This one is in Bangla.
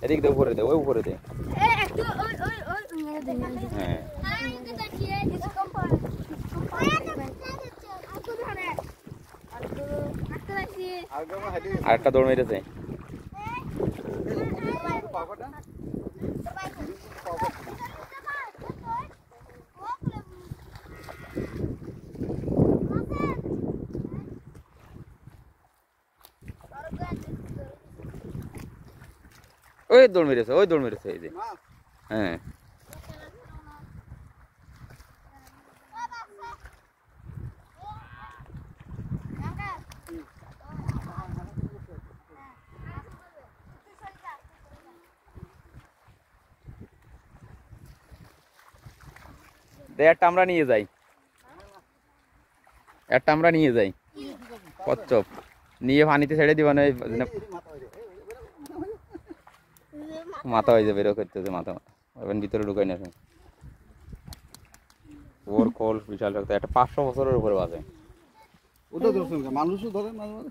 এদিক দে উপরে দে, ওই উপরে দে। হ্যাঁ আরেকটা দৌড় মেরেছে। ওই দৌড় মেরেছে, ওই দৌড় মেরেছে, এই যে। হ্যাঁ একটা আমরা নিয়ে যাই, একটা আমরা নিয়ে যাই কচ্ছপ নিয়ে পানিতে ছেড়ে দিবা না, মাথা হয়ে যাবে, বেরো করতেছে মাথা, এখন ভিতরে ঢুকাই না। ওর খোল বিশাল শক্ত, একটা 500 বছরের উপরে বাজে। ওটা ধরছেন মানুষও ধরে মাঝে মাঝে।